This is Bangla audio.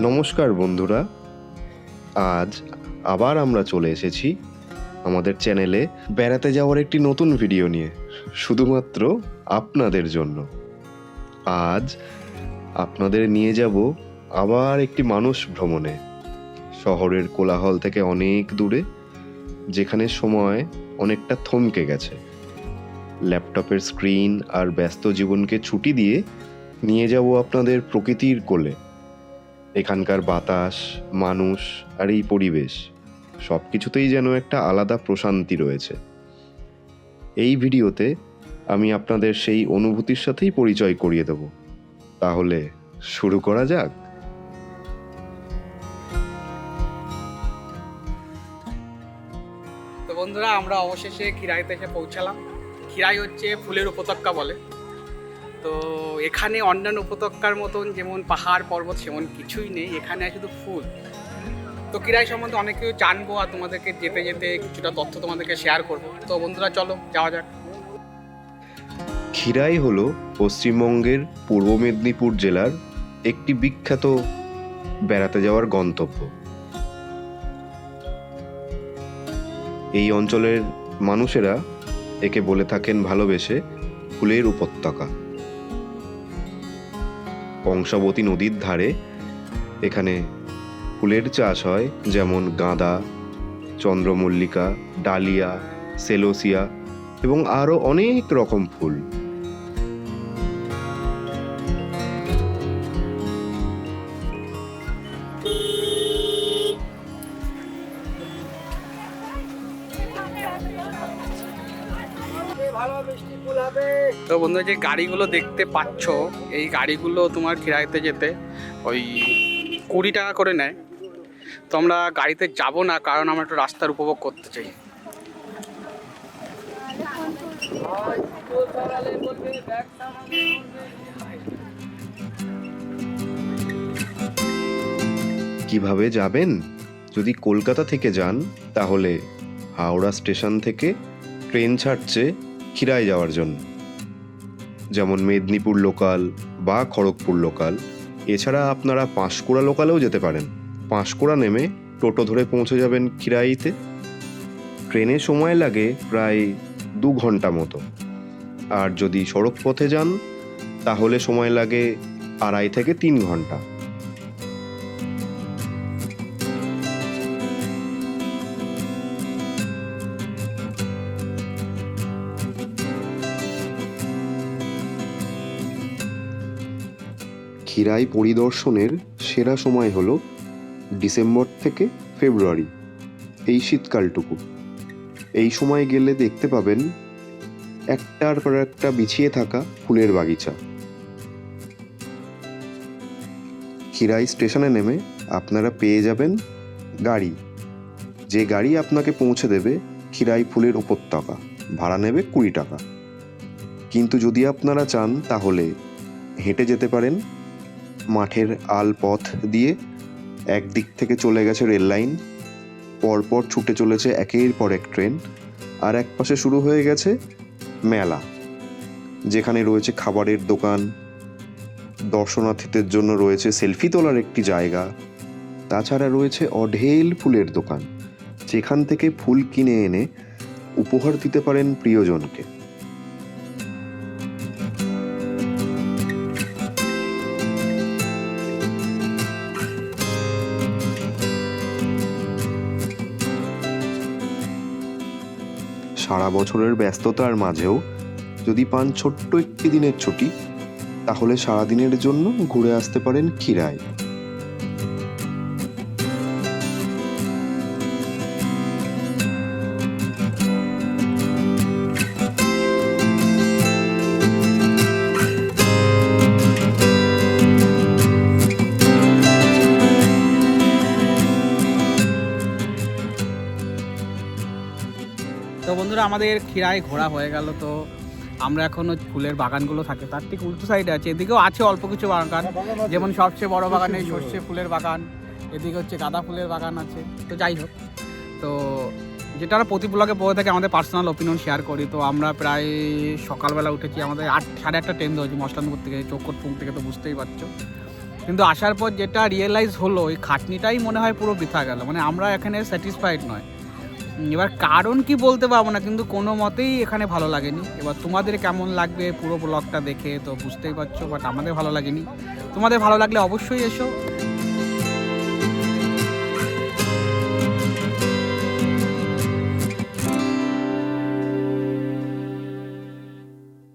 নমস্কার বন্ধুরা, আজ আবার আমরা চলে এসেছি আমাদের চ্যানেলে বেড়াতে যাওয়ার একটি নতুন ভিডিও নিয়ে, শুধুমাত্র আপনাদের জন্য। আজ আপনাদের নিয়ে যাব আবার একটি মানুষ ভ্রমণে, শহরের কোলাহল থেকে অনেক দূরে, যেখানে সময় অনেকটা থমকে গেছে। ল্যাপটপের স্ক্রিন আর ব্যস্ত জীবনকে ছুটি দিয়ে নিয়ে যাব আপনাদের প্রকৃতির কোলে। এখানকার বাতাস, মানুষ আর এই পরিবেশ সব কিছুতেই যেন একটা আলাদা প্রশান্তি রয়েছে। এই ভিডিওতে আমি আপনাদের সেই অনুভূতির সাথেই পরিচয় করিয়ে দেব। তাহলে শুরু করা যাক। তো বন্ধুরা, আমরা অবশেষে খিরাইতে এসে পৌঁছালাম। খিরাই হচ্ছে ফুলের উপত্যকা বলে। তো এখানে অন্যান্য উপত্যকার মতন যেমন পাহাড় পর্বত সেমন কিছুই নেই, এখানে শুধু ফুল। তো খিরাই সম্বন্ধে অনেক কিছু জানবো আর তোমাদেরকে যেতে যেতে কিছুটা তথ্য তোমাদেরকে শেয়ার করবো। তো বন্ধুরা, চলো যাওয়া যাক। খিরাই হলো পশ্চিমবঙ্গের পূর্ব মেদিনীপুর জেলার একটি বিখ্যাত বেড়াতে যাওয়ার গন্তব্য। এই অঞ্চলের মানুষেরা একে বলে থাকেন ভালোবেসে ফুলের উপত্যকা। কংসাবতী নদীর ধারে এখানে ফুলের চাষ হয়, যেমন গাঁদা, চন্দ্রমল্লিকা, ডালিয়া, সেলোসিয়া এবং আরও অনেক রকম ফুল। তো বন্ধুরা, যে গাড়িগুলো দেখতে পাচ্ছ, এই গাড়িগুলো তোমার খিরাইতে যেতে ওই 20 টাকা করে নেয়। তো আমরা গাড়িতে যাব না, কারণ আমরা একটু রাস্তার উপভোগ করতে চাই। কিভাবে যাবেন? যদি কলকাতা থেকে যান তাহলে হাওড়া স্টেশন থেকে ট্রেন ছাড়ছে খিরাই যাওয়ার জন্য, যেমন মেদিনীপুর লোকাল বা খড়গপুর লোকাল। এছাড়া আপনারা পাঁশকুড়া লোকালেও যেতে পারেন। পাঁশকুড়া নেমে টোটো ধরে পৌঁছে যাবেন খিরাইতে। ট্রেনে সময় লাগে প্রায় 2 ঘন্টা মতো, আর যদি সড়ক পথে যান তাহলে সময় লাগে 2.5 থেকে 3 ঘন্টা। খিরাই পরিদর্শনের সেরা সময় হলো ডিসেম্বর থেকে ফেব্রুয়ারি, এই শীতকালটুকু। এই সময় গেলে দেখতে পাবেন একটার পর একটা বিছিয়ে থাকা ফুলের বাগিচা। খিরাই স্টেশনে নেমে আপনারা পেয়ে যাবেন গাড়ি, যে গাড়ি আপনাকে পৌঁছে দেবে খিরাই ফুলের উপত্যকা। ভাড়া নেবে 20 টাকা। কিন্তু যদি আপনারা চান তাহলে হেঁটে যেতে পারেন। মাঠের আল পথ দিয়ে একদিক থেকে চলে গেছে রেল লাইন, পরপর ছুটে চলেছে একের পর এক ট্রেন, আর এক পাশে শুরু হয়ে গেছে মেলা, যেখানে রয়েছে খাবারের দোকান, দর্শনার্থীদের জন্য রয়েছে সেলফি তোলার একটি জায়গা। তাছাড়া রয়েছে অঢেল ফুলের দোকান, যেখান থেকে ফুল কিনে এনে উপহার দিতে পারেন প্রিয়জনকে। সারা বছরের ব্যস্ততার মাঝেও যদি পান ছোট্ট একটি দিনের ছুটি, তাহলে সারাদিনের জন্য ঘুরে আসতে পারেন খিরাই। তো বন্ধুরা, আমাদের খিরাই ঘোরা হয়ে গেল। তো আমরা এখন ফুলের বাগানগুলো থাকে তার ঠিক উল্টো সাইডে আছে, এদিকেও আছে অল্প কিছু বাগান, যেমন সবচেয়ে বড় বাগান এই সর্ষে ফুলের বাগান, এদিকে হচ্ছে গাঁদা ফুলের বাগান আছে। তো যাই হোক, তো যেটা আমরা প্রতি ব্লগে বলে থাকি আমাদের পার্সোনাল ওপিনিয়ন শেয়ার করি। তো আমরা প্রায় সকালবেলা উঠেছি, আমাদের 8:30 ট্রেন ধরেছি মসলানপুর থেকে, চৌকটপুর থেকে, তো বুঝতেই পারছো। কিন্তু আসার পর যেটা রিয়েলাইজ হলো, এই খাটনিটাই মনে হয় পুরো বৃথা গেল, মানে আমরা এখানে স্যাটিসফাইড নয়। এবার কারণ কি বলতে পারবো না, কিন্তু কোনো মতেই এখানে ভালো লাগেনি। এবার তোমাদের কেমন লাগবে পুরো ব্লগটা দেখে তো বুঝতেই পারছো, বাট আমাদের ভালো লাগেনি। তোমাদের ভালো লাগলে অবশ্যই এসো।